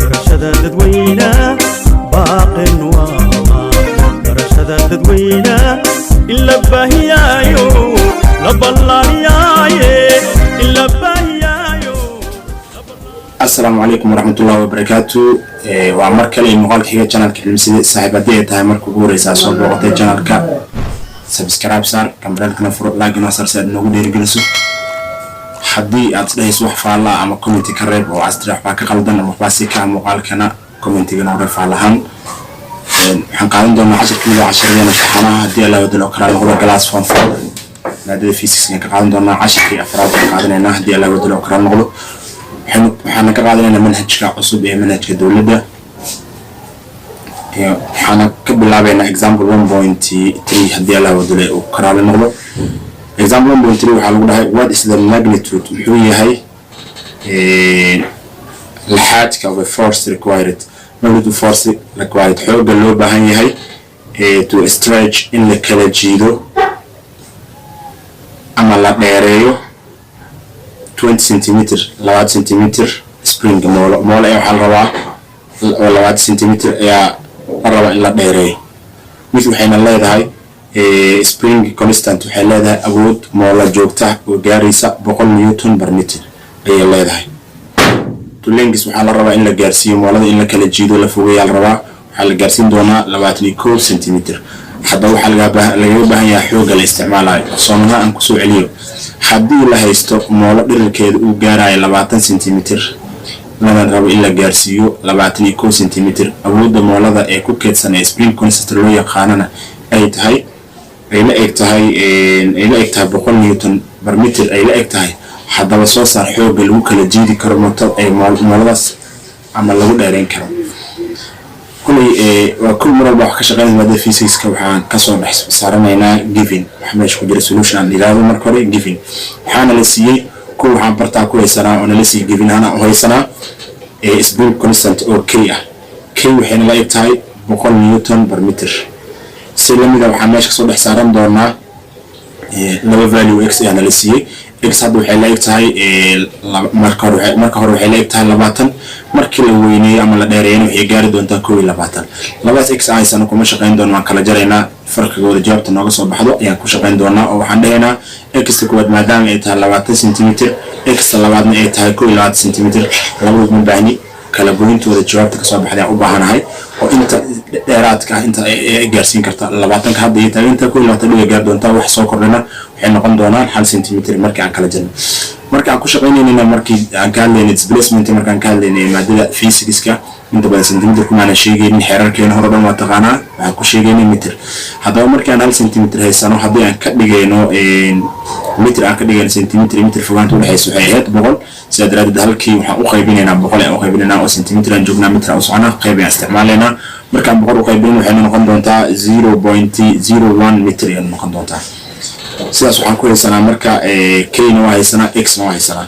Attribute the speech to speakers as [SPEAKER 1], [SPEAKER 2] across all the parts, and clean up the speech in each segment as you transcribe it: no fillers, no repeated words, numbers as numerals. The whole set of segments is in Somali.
[SPEAKER 1] برشدة تدوينة باق برشدة تدوينة إلا بهيايو لبالله إلا بهيايو.
[SPEAKER 2] السلام عليكم ورحمة الله وبركاته. وعمر كلي مقالك هي channel كلمسي صاحبتي تاي مركو غوريسا سو بوقتي channel ka subscribe sar kambalka furo like nasar saad nagu dhiirigelinayso haddii aad leeyahay wax faala ama comment ka reeb oo astra wax ka qaldan ama wax ka muuqaalkana comment-ga noo faalahan waxaan qaadan doonaa 10 kilo 10 imtixaanaha haddii la wado kala noqdo class form 4 maadada physics ka qaadan doonaa 10 afraad qaadanayna haddii la wado kala noqdo waxaan ka qaadanaynaa manhajka cusub ee manhajka dawladda waxaan ka bilaabaynaa example 1.3 haddii la wado oo kala noqdo. Example 1.3 waxaa lagu dhahay what is the magnitude muxuu yahay laxaadka of a force required magnitude force required xooga loo baahan yahay to stretch in la kala jiido ama la dheereeyo 20 cm 20 cm spring moolo waxaa la rabaa 20 cm ayaa la rabaa in la dheereeyo mid waxayna leedahay spring constant waxay leedahay awood moolo joogta oo gaaraysa 100 newton per meter ayay leedahay. Length waxaa la rabaa in la gaarsiiyo moolada in la kala jiido la fogeeyo la rabaa waxaa la gaarsiin doonaa 21 cm. hadda waxaa laga baahan yahay xooga la isticmaalayo soonaha aan ku soo celiyo haddii la haysto moolo dhirirkeedu uu gaarayo 20 cm lana rabo in la gaarsiiyo 21 cm awoodda moolada ee ku keedsan ee spring constant loo yaqaanana ay tahay la eg tahay 100 newton per meter ay la eg tahay haddaba soo saar xooga lagu kala jiidi karo motor ay mooladaas ama lagu dheereyn karo. kulay waa kul mar walba wax ka shaqeynaya maadada physics ka waxaan ka soo dhex saaranaynaa given wax meesha ku jira solution aan ilaado marka hore given waxaana la siiyay kuwa waxaan bartaa ku haysanaa oo la siiyay given ana oo haysanaa spring constant oo k ah k waxayna la eg tahay 100 newton per meter. si lamida waxaan meesha soo dhex saaran doonaa laba value x ayana la siiyay x hadda waxay la eg tahay marka hore waxay la eg tahay 20 markii la weyneeyo ama la dheereeyo waxay gaari doontaa 22 labadaas x aysan kuma shaqeyn doonaa waan kala jaraynaa farqigooda jawaabta nooga soo baxdo ayaan ku shaqeyn doonaa oo waxaan dhahaynaa x koowaad maadaama ay tahay 20 cm x labaadna ay tahay 22 cm labadu ma baahni kala goyntooda jawaabta ka soo baxday aan u baahanahay oo inta dheeraadka inta ay gaarsiin karta 20 ka hadda ay tahay inta 22 dhiga gaar doontaa wax soo kordhina waxay noqon doonaan 1 cm markii aan kala jarno marka aan ku shaqeynayna markii aan ka hadlayno displacement markaan ka hadlayno maadada physics ka inta badan centimeter kuma aan sheegaynin xeerarkeena hore dhan waa taqaanaa waxaan ku sheegaynay meter haddaba markii aan 1 cm haysano haddii aan ka dhigayno meter aan ka dhigayno centimeter fogaanta u dhaxayso waxay ahayd 100 sida daraaddeed halkii waxaan u qaybinaynaa 100 aan u qaybinaynaa oo centimeter aan joognaa meter aan u soconaa qayb aan isticmaalaynaa markaan 100 u qaybino waxay noqon doontaa 0.01 meter ay noqon doontaa. sidaas waxaan ku haysanaa marka k na waa haysanaa x na waa haysanaa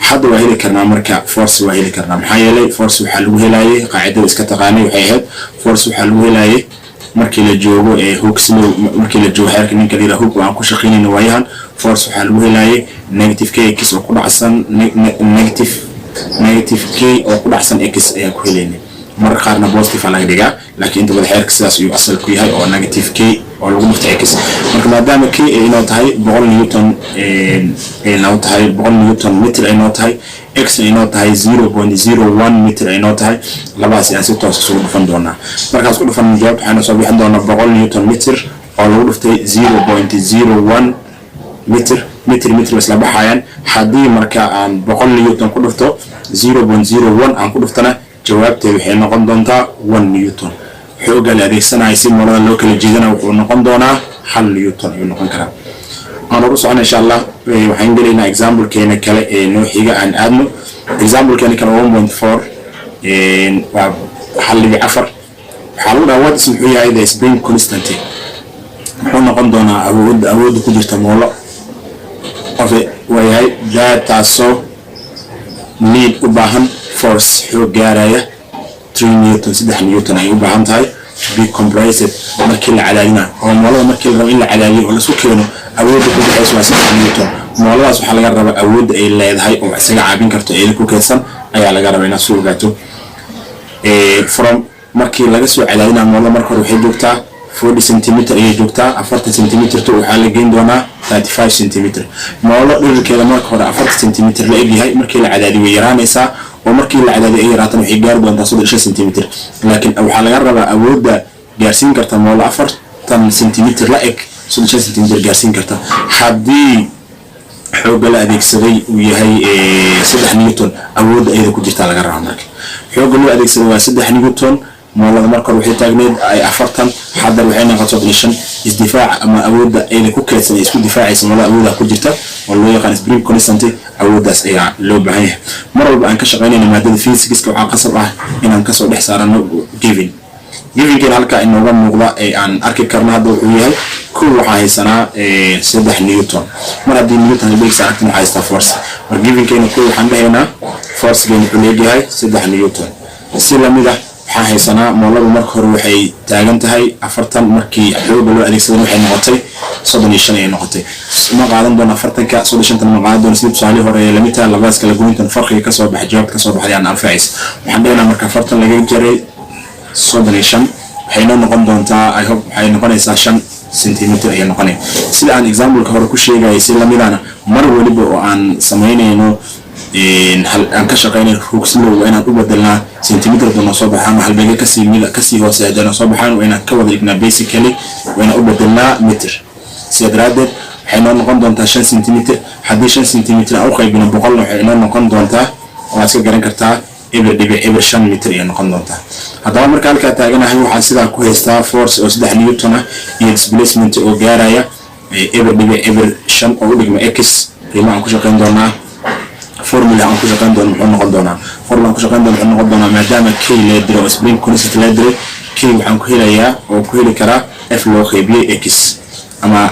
[SPEAKER 2] hadda waa heli karnaa marka force waa heli karnaa maxaa yeelay force waxaa lagu helayay qaacidada iska taqaanay waxay ahayd force waxaa lagu helayay markii la joogo Hooke's law markii la joogo xeerka ninka la yiraahdo aan ku shaqeynayno waayahan force waxaa lagu helayay negative k x oo ku dhacsan negative k oo ku dhacsan x ayaa ku helaynay mar qaarna positive laga dhigaa laakiin inta wada xeerka sidaas uu asal ku yahay oo negative k oo lagu dhufto x marka maadaama k ay noo tahay 100 newton ay noo tahay 100 newton meter ay noo tahay x ay noo tahay 0.01 meter ay noo tahay labaas aan si toos ah u dhufan doonaa markaas ku dhufan jawaab waxaan soo bixin doonaa 100 newton meter oo lagu dhuftay 0.01 meter isla baxayaan haddii marka aan 100 newton ku dhufto 0.01 aan ku dhuftana jawaabteedu waxay noqon doontaa 1 newton xooga la adeegsanayo si moolada loo kala jiidana wuxuu noqon doonaa 1 newton ayuu noqon karaa. aan ugu socon insha Allah waxaan galeynaa example keena kale ee noo xiga aan aadno example keena kale 1.4 waa xalliga 4 waxaa lagu dhahaa what is muxuu yahay the spring constant muxuu noqon doonaa awoodda ku jirta moolo wayahay taasoo need u baahan force xoog gaaraya 3 newton 3 newton ay u baahan tahay be compressed markii la calaadina oo moolada markii la rabo in la calaadiyo oo la isku keeno awoodda ku dhexeysa waa 3 newton mooladaas waxaa laga rabaa awoodda ay leedahay oo isaga caabin karto eeda ku keedsan ayaa laga rabaa inaad soo ogaato. From markii laga soo cadaadinaa moolada marka hore waxay joogtaa 40 centimeter ayay joogtaa, 40 centimeter to waxaa la geyn doonaa 35 centimeter. moolo dhirkeeda marka hore 40 centimeter la egyahay, markii la cadaadiyo way yaraanaysaa oo markii la cadaadiyo ay yaraataan waxay gaari doontaa 35 centimeter. laakiin waxaa laga rabaa awoodda gaarsiin karta moolo 40 centimeter la eg 35 centimeter gaarsiin karta. haddii xoogga la adeegsaday uu yahay 3 newton, awoodda ayada ku jirta laga rabaa. marka xoogga loo adeegsaday waa 3 newton, moolada marka hore waxay taagneed ay 40, hadda waxay noqotay 35. isdifaac ama awoodda ayada ku keedsan isku difaacaysa moolada awoodda ku jirta oo loo yaqaan spring constant, awooddaas ayaa loo baahan yahay. mar walba aan ka shaqeynayna maadada physics waxaa qasab ah inaan kasoo dhex saarano giving halka inooga muuqda ee aan arki karno hadda wuxuu yahay kow waxaa haysanaa 3 newton. mar haddii newton la dhigsa aragtin waxaa haystaa force. mar givingkeena kow waxaan dhahaynaa forcegeena wuxuu leeyahay 3 newton. si lamid ah waxaan haysanaa mooladu marka hore waxay taagan tahay 40, markii xoogga loo adeegsaday waxay noqotay 35 ay noqotay. ma qaadan doona 40ka 35 ma qaadan doona. sidii tusaale hore la mid tahay labadaas kala goyntan farqiga ka soo baxay jawaabta ka soo baxday aan anfacaysa. waxaan dhahaynaa marka 40 laga jaray 35 waxay noqon doontaa I hope waxay noqonaysaa 5 centimeter ay noqonay. sida aan example ka hore ku sheegay si lamidana mar waliba oo aan sameynayno aan ka shaqeynay rugslow waa inaan u bedelnaa centimeter doona soo baxaan halbeega kasii hooseeya soo baxaan waa inaan ka wada dhignaa basically waa inaan u bedelnaa meter. sida daraadeed waxay noqon doontaa 5 centimeter. haddii 5 centimeter aan u qaybino 100 waxay noqon doontaa waad iska garan kartaa eber 5 meter ay noqon doontaa. haddaba marka halkaa taaganahay waxaa sidaa ku haystaa force oo 3 newton ah iyo displacement oo gaaraya eber 5 oo u dhigma x. qiimaha aan ku shaqeyn doonaa formula aan ku shaqeyn doono muxuu noqon doonaa. formula aan ku shaqeyn doono muxuu noqon doonaa maadaama k la diro oo spring constant la diray, k waxaan ku helayaa oo ku heli karaa f loo qaybiyay x, ama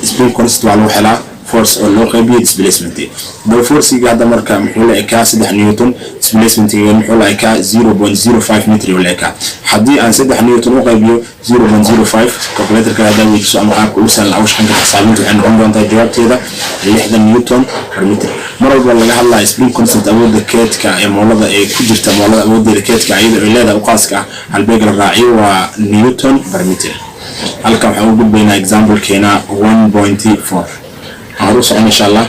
[SPEAKER 2] spring constant waa lagu helaa force oo loo qaybiyay displacement. daba force-ga hadda marka muxuu la ekaa 3 newton, displacement-ga muxuu la ekaa 0.05 meter oo la ekaa. haddii aan 3 newton u qaybiyo 0.05 calculator-ka hadda weydiiso ama qaabka u sahlan u shaqeyn karta xisaabinta waxay noqon doontaa jawaabteeda 60 newton per meter. mar walba laga hadlayo spring constant awoodda keedka ee moolada ee ku jirta moolada awooddeeda keedka iyada oo leedahay u qaaska ah halbeega la raaciyo waa newton per meter. halka waxaan u gudbaynaa example-keena 1.4 aan socon insha Allah.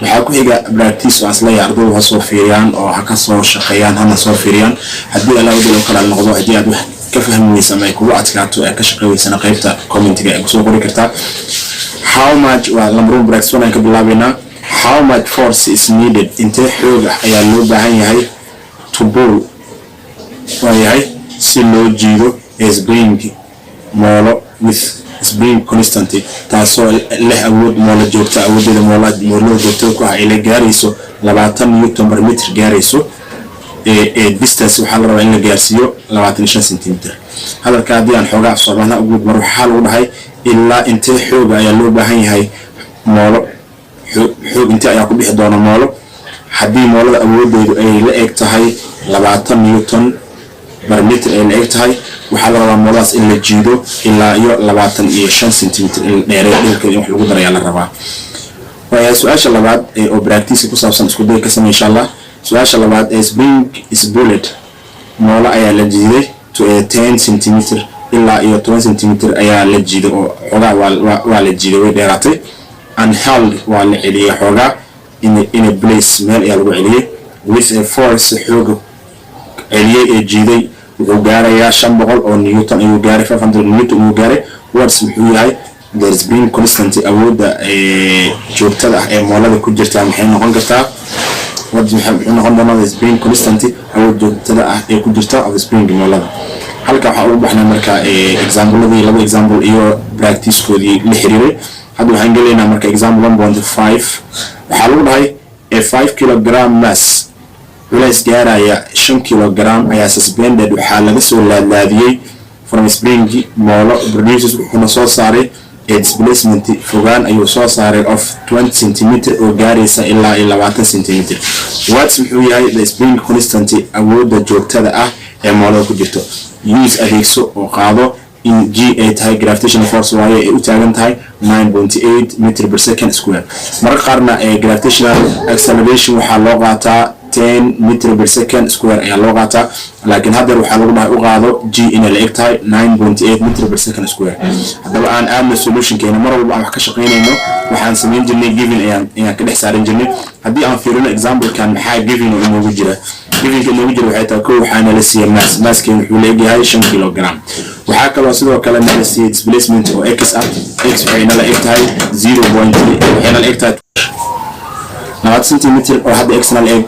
[SPEAKER 2] waxaa ku xiga practice oo asla ardaydu ha soo fiiriyaan oo ha ka soo shaqeeyaan hana soo fiiriyaan. haddii alla wadada kala noqdo haddii aad wax ka fahmayso ama kugu adkaato ee ka shaqeeysana qaybta comment-ga ay soo qori kartaa. how much waa lambar practice aan ka bilaabeynaa. how much force is needed, intee xoog ayaa loo baahan yahay to pull waayahay si loo jiido spring moolo with spring constant taasoo leh awood moolo joogta awoodeeda moolada joogta ku ah ay la gaarayso 20 newton per meter gaarayso. distance waxaa la rabaa in la gaarsiiyo 25 centimeter. hadalka haddii aan xoogaa afsoomaana ugu maro waxaa lagu dhahay ilaa intee xoog ayaa loo baahan yahay moolo, xoog intee ayaa ku bixi doona moolo haddii moolada awoodeedu ay la eg tahay 20 newton per meter ay la eg tahay. waxaa la rabaa mooladaas in la jiido ilaa iyo 25 centimeter in dheereeyo dhulka in wax lagu darayaa la rabaa. waa su'aasha labaad ee oo practice ku saabsan isku day ka samee insha Allah. su'aasha labaad ee spring is bullet moolo ayaa la jiiday to 10 centimeter ilaa iyo 20 centimeter ayaa la jiiday oo xogaa waa la jiiday way dheeraatay. and held waa la celiyay xogaa in a place meel ayaa lagu celiyay with a force xoog celiyay ee jiiday wuxuu gaarayaa 500 oo newton ayuu gaaray 500 newton ayuu gaaray. words muxuu yahay the spring constant awoodda joogtada ah ee moolada ku jirta maxay noqon kartaa. words muxuu noqon doonaa the spring constant awood joogtada ah ee ku jirta of spring moolada. halka waxaa ugu baxnaa marka example-adii laba example iyo practice-koodii la xiriiray. hadda waxaan gelaynaa marka example 1.5 waxaa lagu dhahay a 5 kilogram mass culays gaaraya 5 kilogram ayaa suspended waxaa laga soo laadlaadiyey from spring moolo produces wuxuuna soo saaray displacement fogaan ayuu soo saaray of 20 centimeter oo gaaraysa ilaa 20 centimeter. words muxuu yahay the spring constant awoodda joogtada ah ee moolada ku jirto. use adeegso oo qaado in G ay tahay gravitational force waaye ay u taagan tahay 9.8 meter per second square. marka qaarna gravitational acceleration waxaa loo qaataa 10 meter per second square ayaa loo qaataa, laakiin hadda waxaa lagu dhahay u qaado G inay la eg tahay 9.8 meter per second square. haddaba aan aadna solutionkeena mar walba aan wax ka shaqaynayno waxaan samayn jirnay given ayaan ka dhex saaran jirnay. haddii aan fiirino example-kan maxaa given oo inoogu jira, given-ka inoogu jira waxay tahay kow waxaana la siiyay mass-keena wuxuu leeyahay 5 kilogram. waxaa kaloo sidoo kale nala siiyay displacement oo x ah, x waxayna la eg tahay 0.3 waxayna la eg tahay 2 centimeter oo hadda x na la eg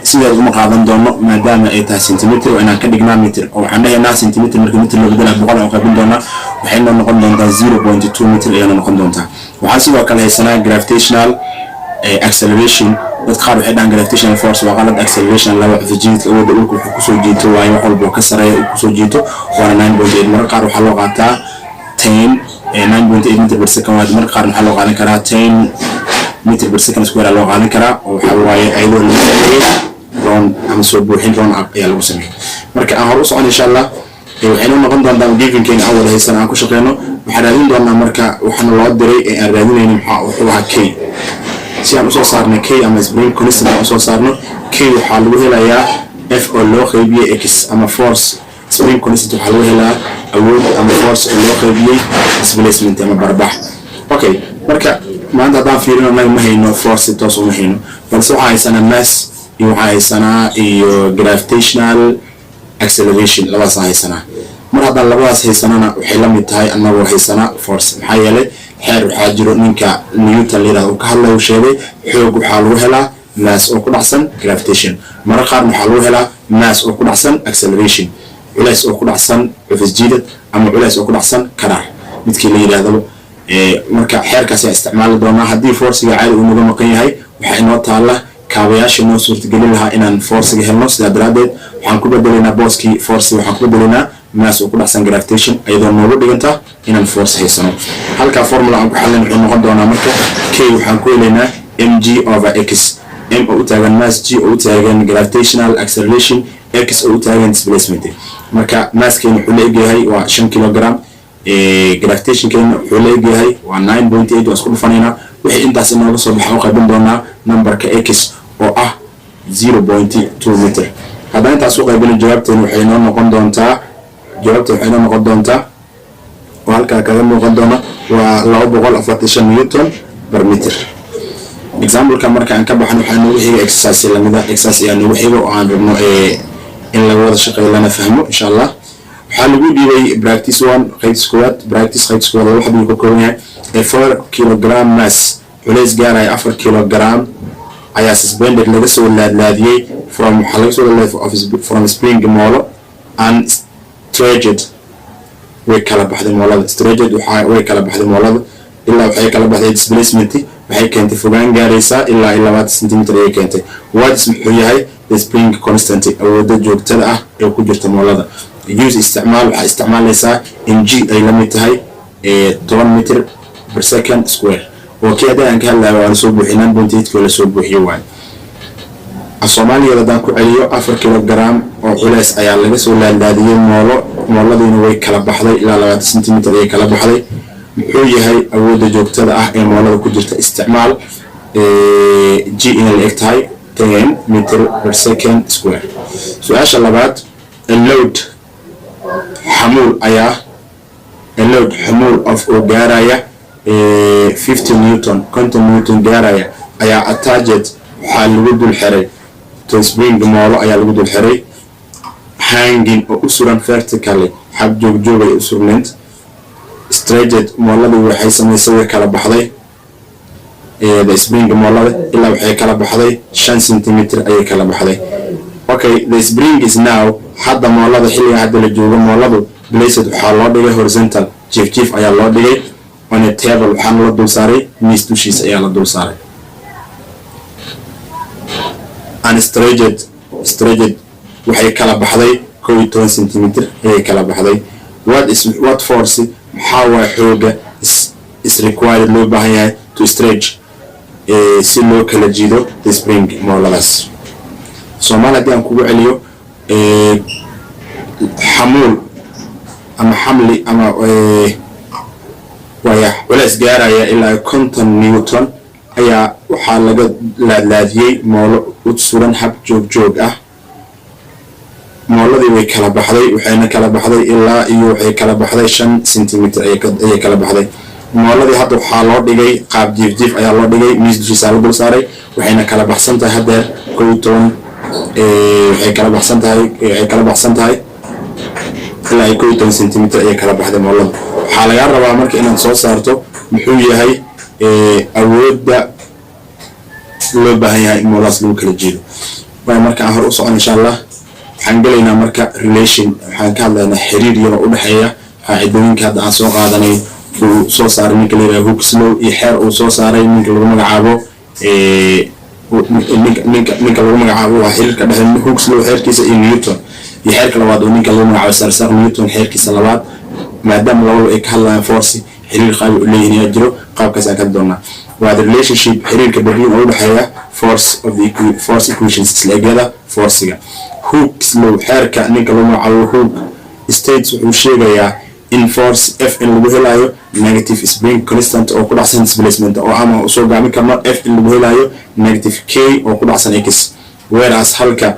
[SPEAKER 2] sidaa uma qaadan doono maadaama ay tahay centimeter oo inaan ka dhignaa meter oo waxaan dhahaynaa centimeter marka meter loo bedela 100 aan qaybin doonaa waxayna noqon doontaa 0.2 meter ayana noqon doontaa. waxaan sidoo kale haysanaa gravitational acceleration. dadka qaar waxay dhahaan gravitational force waa qalad, acceleration laba fijidka awoodda dhulka wuxuu kusoo jiito waayo wax walba ka sareeya uu kusoo jiito waana 9.8. marka qaar waxaa loo qaataa 9.8 meter per second, marka qaar waxaa loo qaadan karaa 10 meter per second square loo qaadan karaa oo waxa waaye ayadoo la sameeyay roon ama soo buuxin roon ayaa lagu sameeyay. marka aan hor u socon insha Allah waxayna noqon doontaa given-keena aan wada haysan aan ku shaqeyno. waxaan raadin doonaa marka waxaana loo diray ee aan raadinayno wuxuu ahaa k. si aan usoo saarno k ama spring constant aan usoo saarno k waxaa lagu helayaa f oo loo qaybiyey x ama force. spring constant waxaa lagu helaa awood ama force oo loo qaybiyey displacement ama barbax. okay, marka maanta haddaan fiirino anaga ma hayno force toos uma hayno, balse waxaa haysanaa mass iyo waxaa haysanaa iyo gravitational acceleration labadaas haysanaa. mar haddaan labadaas haysanana waxay la mid tahay anagoo haysanaa force. maxaa yeelay xeer waxaa jiro ninka Newton la yiraahdo ka hadlayo sheegay xoog waxaa lagu helaa mass oo ku dhacsan gravitation, mar qaar waxaa lagu helaa mass oo ku dhacsan acceleration, culays oo ku dhacsan cufis jiidad ama culays oo ku dhacsan karar midkii la yiraahdo. marka xeerkaas ayaa isticmaali doonaa. haddii force-ga caadi uu naga maqan yahay waxaa inoo taala kaabayaasha noo suurtagelin lahaa inaan force-ga helno. sidaa daraadeed waxaan ku bedelaynaa booskii force waxaan ku bedelaynaa mass oo ku dhacsan gravitation iyadoo noogu dhiganta inaan force haysano. halka formula aan ku xalin wuxuu noqon doonaa marka k waxaan ku helaynaa mg over x, m oo u taagan mass, g oo u taagan gravitational acceleration, x oo u taagan displacement. marka mass-keena wuxuu la egyahay waa 5 kilogram, gravitationkeena wuxuu la egyahay waa 9.8. waa isku dhufanaynaa wixii intaas inooga soo baxa u qaybin doonaa numberka x oo ah 0.2 meter. haddaan intaas u qaybino jawaabteena waxay noo noqon doontaa oo halkaa kaga muuqan doona waa 245 newton per meter. example-ka marka aan ka baxno waxaa noogu xiga exercise lamida exercise ayaa noogu xiga oo aan rabno in laga wada shaqeeyo lana fahmo insha Allah. waxaa lagu dhiibay practice 1 qaybta koowaad. practice qaybta koowaad waxa uu ka kooban yahay 4 kilogram mass culays gaaraya 4 kilogram ayaa suspended laga soo laadlaadiyay from spring moolo and stretched way kala baxday moolada. stretched way kala baxday moolada ilaa waxay kala baxday displacement waxay keentay fogaan gaaraysa ilaa 20 cm ay keentay. what muxuu yahay the spring constant awoodda joogtada ah ee ku jirta moolada. use isticmaal waxaa isticmaalaysaa in g ay la mid tahay 10 meter per second square. okay, hadda aan ka hadlayo waa soo buuxinaan 9.8 kilo soo buuxiyo waay. Soomaaliya hadaan ku celiyo 4 kilogram oo culays ayaa laga soo laadlaadiyay mooladiina way kala baxday ilaa 20 cm ay kala baxday. muxuu yahay awoodda joogtada ah ee moolada ku jirta. isticmaal g in la eg tahay 10 meter per second square. su'aasha labaad, load xamuul of oo gaaraya 50 newton 50 newton gaaraya ayaa attached waxaa lagu dul xiray to spring moolo ayaa lagu dul xiray hanging oo u suran vertically xab joog ay u surnayd. stretched mooladu waxay samaysay way kala baxday the spring moolada ilaa waxay kala baxday 5 cm ayay kala baxday. okay, the spring is now hadda moolada xilliga hadda la joogo mooladu placed waxaa loo dhigay horizontal jiif ayaa loo dhigay on a table waxaana la dul saaray miis dushiisa ayaa la dul saaray. and stretched waxay kala baxday 12 cm ayay kala baxday. what force maxaa waa xooga is required loo baahan yahay to stretch si loo kala jiido the spring mooladaas. Soomaali haddii aan kugu celiyo xamuul ama xamli ama waya culays gaaraya ilaa 50 newton ayaa waxaa laga laadlaadiyey moolo u suran hab joog ah. mooladii way kala baxday, waxayna kala baxday ilaa iyo waxay kala baxday 5 centimeter ayay kala baxday. mooladii hadda waxaa loo dhigay qaab jiif ayaa loo dhigay, miis dushiisa la dul saaray, waxayna kala baxsan tahay hadda 12 waxay kala baxsan tahay ilaa 12 centimeter ayay kala baxday moolada. waxaa laga rabaa marka inaad soo saarto muxuu yahay awoodda loo baahan yahay in moolaas lagu kala jeedo. waa marka aan hor u socon insha Allah waxaan galaynaa marka relation, waxaan ka hadlaynaa xiriir yar oo u dhaxeeya qaacidooyinka hadda aan soo qaadanay uu soo saaray ninka la yiraahdo Hooke's law iyo xeer uu soo saaray ninka lagu magacaabo ninka lagu magacaabo waa xiriirka dhexeeya Hooke's law xeerkiisa iyo Newton, iyo xeerka labaad oo ninka lagu magacaabo Sir Isaac Newton xeerkiisa labaad. maadaama labada ay ka hadlayaan force xiriir qaab u leeyahay jiro qaabkaas aan ka doonaa. waa the relationship xiriirka bariin oo u dhaxeeya force equations isleegyada forciga. Hooke's law xeerka ninka lagu magacaabo Hooke states wuxuu sheegayaa in force F in lagu helayo negative spring constant oo ku dhacsan displacement oo ama u soo gaamin karno F in lagu helayo negative K oo ku dhacsan X, whereas halka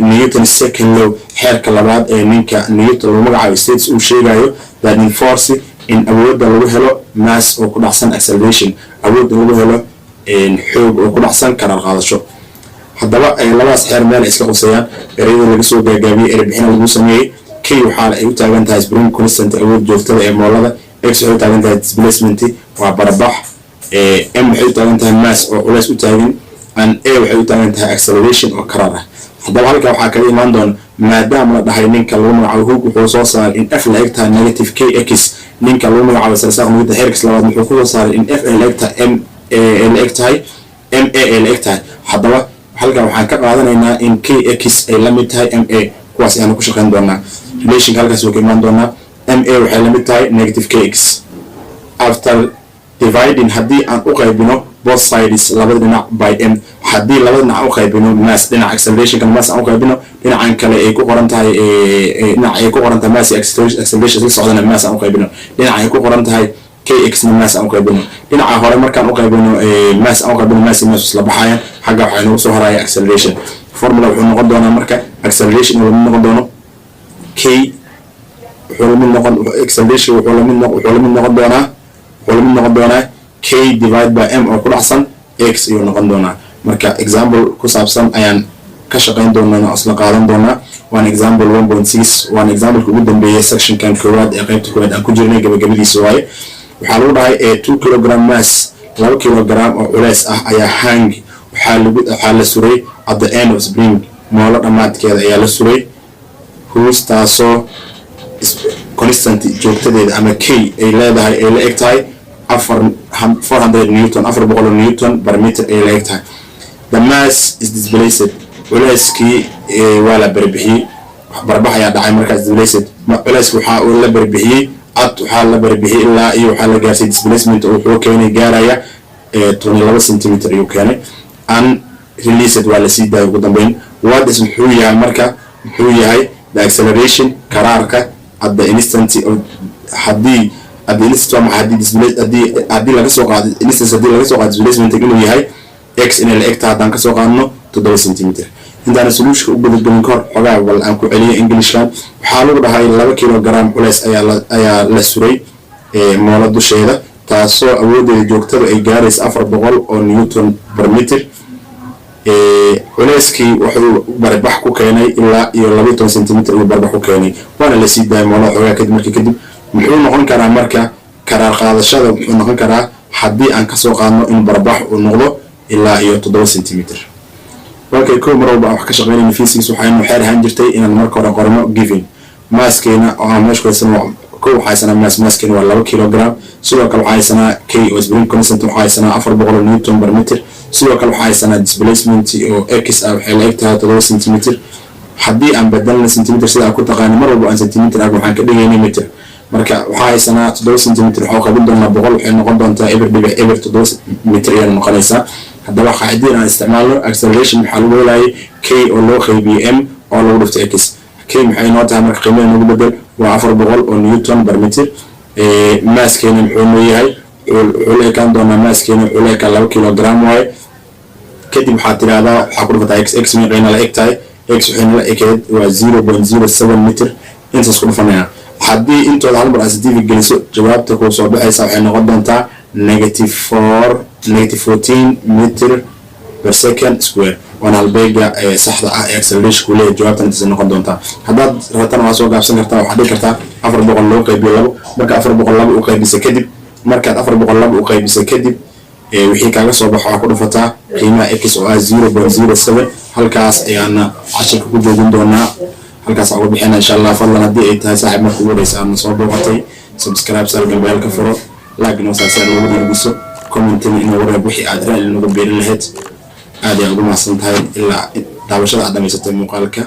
[SPEAKER 2] Newton second law xeerka labaad ee ninka Newton lagu magacaabo states uu sheegayo that in force in awoodda lagu helo mass oo ku dhacsan acceleration, awoodda lagu helo xoog oo ku dhacsan karar qaadasho. haddaba labadaas xeer meel isla qosayaan, ereyada laga soo gaagaabiyay erebixin lagu sameeyay. K waxaa ay u taagan tahay spring constant awood joogtada ee moolada, X waxay u taagan tahay displacement waa barabax, M waxay u taagan tahay mass oo culays u taagan, and A waxay u taagan tahay acceleration oo karar ah. haddaba halka waxaa kaga imaan doona maadaama la dhahay ninka lagu magacaabo Hooke wuxuu soo saaray in F la eg tahay negative Kx, ninka lagu magacaabo Sir Isaac Newton xeerkiisa labaad wuxuu ku soo saaray in F la eg tahay M la eg tahay Ma la eg tahay. haddaba halka waxaan ka qaadanaynaa in Kx ay la mid tahay Ma, kuwaas ayaan ku shaqeyn doonaa. relation halkaas oo ka imaan doonaa Ma waxay la mid tahay negative Kx. after dividing haddii aan u qaybino both sides labada dhinac by M, haddii labada dhinac u qaybino mass dhinaca acceleration kan mass aan u qaybino dhinacan kale ay ku qoran tahay dhinac ay ku qoran tahay mass acceleration la socdana mass aan u qaybino, dhinac ay ku qoran tahay Kx na mass aan u qaybino. dhinaca hore markaan u qaybino mass aan u qaybino mass la baxayaan, xagga waxay nagu soo haraya acceleration. formula wuxuu noqon doonaa marka acceleration uu noqon doono K wuxuu la mid noqon acceleration wuxuu la mid noqon doonaa K divided by M oo ku dhacsan X ayuu noqon doonaa. marka example ku saabsan ayaan ka shaqeyn doonaa asla qaadan doonaa. waan example 1.6 waan example ugu dambeeyay section kan koowaad ee qaybta koowaad aan ku jirnay gabagabadiisa waaye. waxaa lagu dhahay 2 kg mass 2 kg oo culays ah ayaa hang waxaa la suray at the end of spring, moolo dhamaadkeeda ayaa la suray whose taasoo constant joogtadeeda ama K ay leedahay ay la eg tahay 400 newton 400 newton per meter ay la eg tahay. the mass is displaced, culayskii waa la barbixiyey, barbax ayaa dhacay markaas displaced. culayska waxaa uu la barbixiyey waxaa la barbixiyey ilaa iyo waxaa la gaarsiiyey displacement oo wuxuu keenay gaaraya 12 centimeter ayuu keenay. and released waa la sii daayay ugu dambeyn. what is muxuu yahay marka muxuu yahay the acceleration karaarka at the instant of haddii laga soo qaado displacement inuu yahay X in la eg tahay haddaan ka soo qaadno 7 centimeter. intaana solution u gudubin kor xogaa wal aan ku celiyo Englishkan. waxaa lagu dhahay 2 kg culays ayaa la suray moola dusheeda, taasoo awoodeeda joogtada ay gaaraysa 400 oo newton per meter. culayskii wuxuu barbax ku keenay ilaa iyo 12 centimeter uu barbax ku keenay, waana la sii daayay moola xogaa kadib muxuu noqon karaa marka karaar qaadashada muxuu noqon karaa haddii aan ka soo qaadno in barbax uu noqdo ilaa iyo 7 centimeter. markay koob mar walba wax ka shaqeynayno physics waxaynu xeer ahaan jirtay inaan marka hore qorno given masskeena oo aan meesha ku koob waxaysanaa masskeena waa 2 kg. sidoo kale waxaysanaa K oo spring constant waxaysanaa 400 newton per meter. sidoo kale waxaysanaa displacement oo X ah waxay la eg tahay 7 centimeter. haddii aan bedelno centimeter sida ku taqaan mar walba aan centimeter waxaan ka dhigaynaa meter. marka waxaysanaa 7 centimeter waxa qaban doonaa 100 waxay noqon doontaa eber 7 meter ayay noqonaysaa. haddaba qaacidada aan isticmaalno acceleration waxaa lagu helaayay K oo loo qaybiyay M oo lagu dhiftay X. K maxay noo tahay marka qiimaha nagu bedel waa 400 oo newton per meter. Maaskeena muxuu leeyahay wuxuu leeyahay doona maaskeena wuxuu leeyahay 2 kilogram waaye. kadib waxaad tiraahdaa waxaa ku dhufataa x meeqayna la eg tahay x waxayna la ekeed waa 0.07 meter intaas ku dhufanaya. haddii intooda hal mar aad scientific geliso jawaabta ku soo baxaysa waxay noqon doontaa -14 meter per second square waana halbeega saxda ah ee acceleration ku leeyahay jawaabtan intaas noqon doontaa. haddaad rabtana waa soo gaabsan kartaa waxaad dhigi kartaa 400 loo qaybiyo 2 marka 400 u qaybisa kadib markaad 400 u qaybisa kadib wixii kaaga soo baxo ku dhufataa qiimaha x oo ah 0.07 halkaas ayaana casharka ku joogin doonaa. halkaas ugu bixina insha Allah. fadlan haddii ay tahay saaxiib markuu wareysa ama soo booqatay subscribe sal galbeelka furo like noo saasay loo wadiiso comment inuu wareeb wixii aad raali nagu beerin lahayd aad ay ugu mahadsan tahay ilaa daawashada aad dhamaysatay muuqaalka.